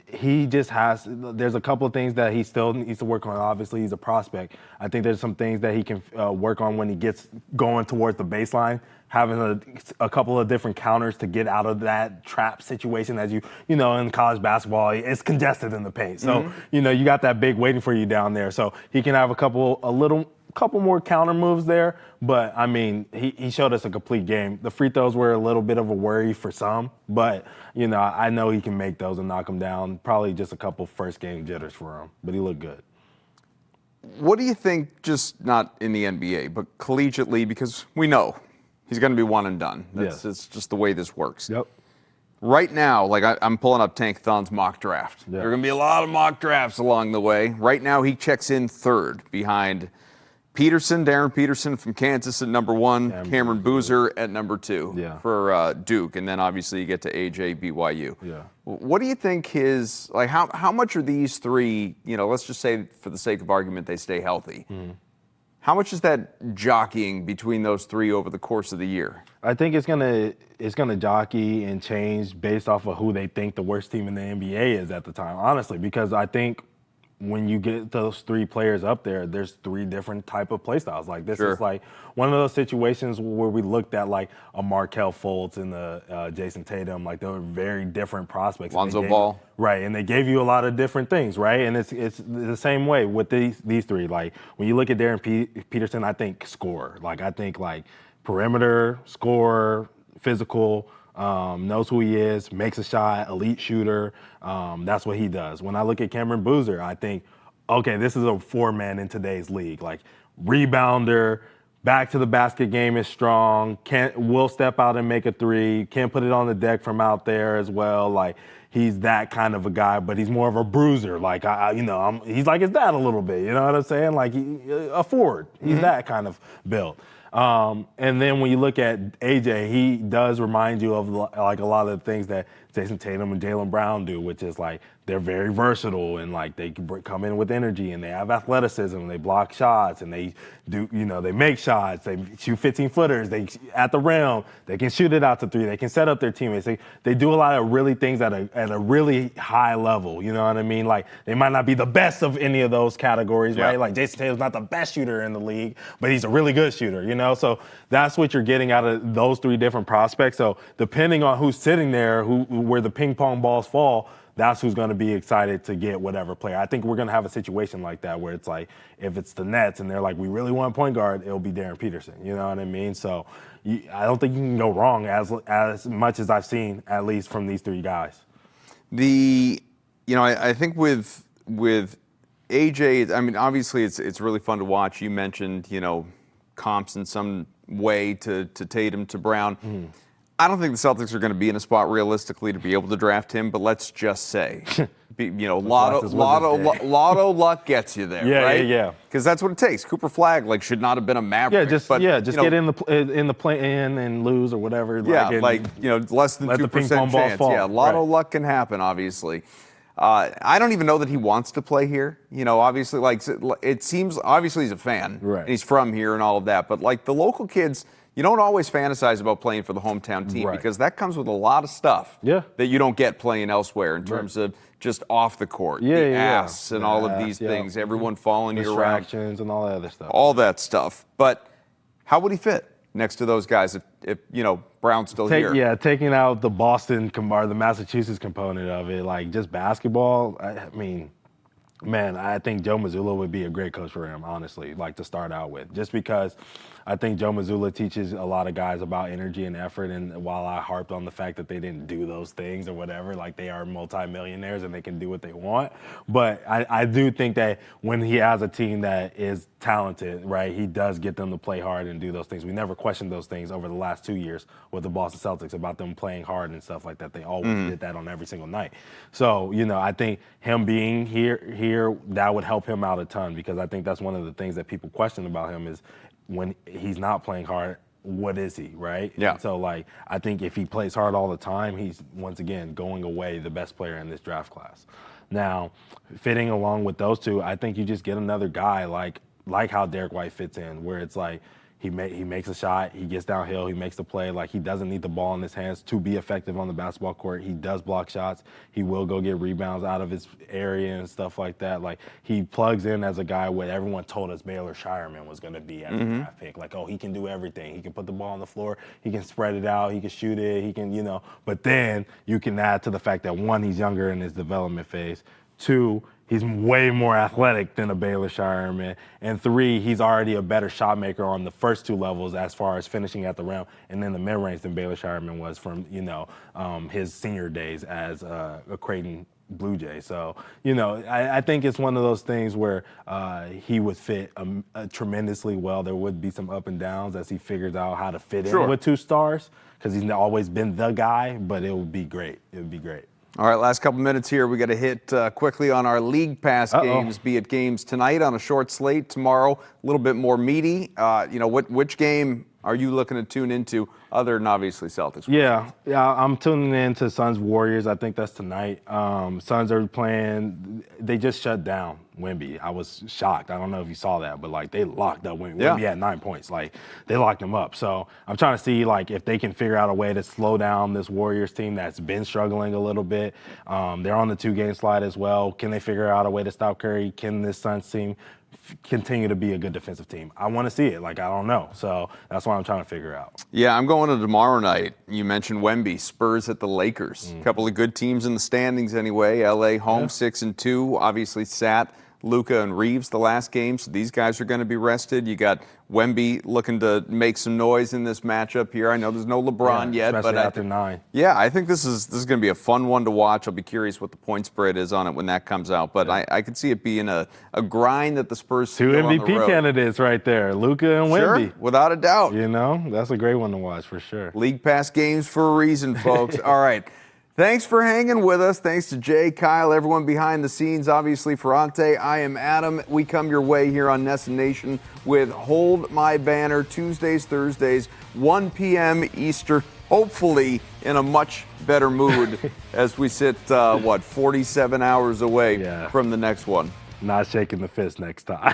There's a couple of things that he still needs to work on. Obviously, he's a prospect. I think there's some things that he can work on when he gets going towards the baseline, having a couple of different counters to get out of that trap situation. As in college basketball, it's congested in the paint. So, you got that big waiting for you down there. So he can have a little couple more counter moves there, but I mean, he showed us a complete game. The free throws were a little bit of a worry for some, but I know he can make those and knock them down. Probably just a couple first game jitters for him, but he looked good. What do you think, just not in the NBA, but collegiately, because we know he's going to be one and done. It's just the way this works. Yep. Right now, like I'm pulling up Tank Thon's mock draft. Yeah. There are going to be a lot of mock drafts along the way. Right now, he checks in third behind Darren Peterson from Kansas at number 1, Cameron Boozer at number 2 for Duke, and then obviously you get to AJ BYU. Yeah. What do you think how much are these three, let's just say for the sake of argument they stay healthy. Mm-hmm. How much is that jockeying between those three over the course of the year? I think it's gonna jockey and change based off of who they think the worst team in the NBA is at the time, honestly, because I think when you get those three players up there, there's three different type of play styles. Like this is like one of those situations where we looked at like a Markelle Fultz and the Jason Tatum, like they were very different prospects. Lonzo Ball. Right, and they gave you a lot of different things, right? And it's the same way with these three. Like when you look at Darren Peterson, I think scorer. Like I think like perimeter, scorer, physical, knows who he is, makes a shot, elite shooter. That's what he does. When I look at Cameron Boozer, I think, okay, this is a 4-man in today's league. Like rebounder, back to the basket game is strong, will step out and make a three, can put it on the deck from out there as well. Like he's that kind of a guy, but he's more of a bruiser. Like he's like his dad a little bit. You know what I'm saying? Like a forward. He's that kind of build. And then when you look at AJ, he does remind you of like a lot of the things that Jason Tatum and Jaylen Brown do, which is like they're very versatile and like they can come in with energy and they have athleticism. They block shots and they do, they make shots. They shoot 15-footers. They at the rim. They can shoot it out to three. They can set up their teammates. They do a lot of really things at a really high level. You know what I mean? Like they might not be the best of any of those categories, right? Like Jason Tatum's not the best shooter in the league, but he's a really good shooter. So that's what you're getting out of those three different prospects. So depending on who's sitting there, where the ping pong balls fall, that's who's going to be excited to get whatever player. I think we're going to have a situation like that where it's like if it's the Nets and they're like, we really want a point guard, it'll be Darren Peterson. You know what I mean? So I don't think you can go wrong as much as I've seen, at least from these three guys. I think with AJ, I mean, obviously it's really fun to watch. You mentioned, comps in some way to Tatum, to Brown. Mm. I don't think the Celtics are going to be in a spot realistically to be able to draft him, but let's just say, lotto luck gets you there, right? Yeah. Because that's what it takes. Cooper Flagg should not have been a Maverick. Just get in the play-in and lose or whatever. Less than 2% chance. Yeah, lotto luck can happen, obviously. I don't even know that he wants to play here. Obviously, it seems obviously he's a fan. Right. And he's from here and all of that. But the local kids, you don't always fantasize about playing for the hometown team because that comes with a lot of stuff that you don't get playing elsewhere in terms of just off the court, and all of these things, everyone following you around. Distractions and all that other stuff. All that stuff. But how would he fit next to those guys if Brown's still here? Yeah, taking out the Boston or the Massachusetts component of it, like just basketball, I mean, man, I think Joe Mazzulla would be a great coach for him, honestly, to start out with. Just because I think Joe Mazzulla teaches a lot of guys about energy and effort, and while I harped on the fact that they didn't do those things or whatever, they are multimillionaires and they can do what they want. But I do think that when he has a team that is talented, right, he does get them to play hard and do those things. We never questioned those things over the last 2 years with the Boston Celtics about them playing hard and stuff like that. They always did that on every single night. So, I think him being here, that would help him out a ton, because I think that's one of the things that people question about him is when he's not playing hard, what is he, right? Yeah. And so, I think if he plays hard all the time, he's, once again, going away the best player in this draft class. Now, fitting along with those two, I think you just get another guy like how Derek White fits in, where it's he makes a shot, he gets downhill, he makes the play. He doesn't need the ball in his hands to be effective on the basketball court. He does block shots. He will go get rebounds out of his area and stuff like that. He plugs in as a guy what everyone told us Baylor Shireman was going to be as a draft pick. He can do everything. He can put the ball on the floor. He can spread it out. He can shoot it. He can, But then you can add to the fact that, one, he's younger in his development phase. Two, He's way more athletic than a Baylor Shireman. And 3, he's already a better shot maker on the first 2 levels as far as finishing at the rim and then the mid-range than Baylor Shireman was from, his senior days as a Creighton Blue Jay. So, I think it's one of those things where he would fit tremendously well. There would be some up and downs as he figures out how to fit in with 2 stars because he's always been the guy, but it would be great. It would be great. All right, last couple minutes here. We got to hit quickly on our League Pass games, be it games tonight on a short slate, tomorrow a little bit more meaty. Which game are you looking to tune into other than obviously Celtics? Yeah, I'm tuning in to Suns Warriors. I think that's tonight. Suns are playing. They just shut down Wemby. I was shocked. I don't know if you saw that, but they locked up Wemby. Wemby had 9 points. They locked him up. So I'm trying to see if they can figure out a way to slow down this Warriors team that's been struggling a little bit. They're on the 2-game slide as well. Can they figure out a way to stop Curry? Can this Suns team continue to be a good defensive team? I want to see it. I don't know. So that's what I'm trying to figure out. Yeah, I'm going to tomorrow night. You mentioned Wemby, Spurs at the Lakers. A couple of good teams in the standings anyway. LA home 6-2. Obviously sat Luka and Reeves the last game, so these guys are going to be rested. You got Wemby looking to make some noise in this matchup here. I know there's no LeBron yet, but after 9. Yeah, I think this is going to be a fun one to watch. I'll be curious what the point spread is on it when that comes out, but I could see it being a grind that the Spurs 2 MVP candidates right there, Luka and Wemby. Sure, without a doubt. That's a great one to watch for sure. League Pass games for a reason, folks. All right. Thanks for hanging with us. Thanks to Jay, Kyle, everyone behind the scenes. Obviously, for Ountae, I am Adam. We come your way here on Nessa Nation with Hold My Banner, Tuesdays, Thursdays, 1 p.m. Eastern, hopefully in a much better mood as we sit, 47 hours away from the next one. Not shaking the fist next time.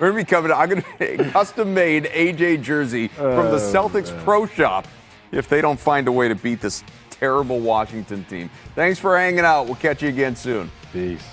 We're going to be coming. I'm going to custom-made AJ jersey from the Celtics Pro Shop if they don't find a way to beat this terrible Washington team. Thanks for hanging out. We'll catch you again soon. Peace.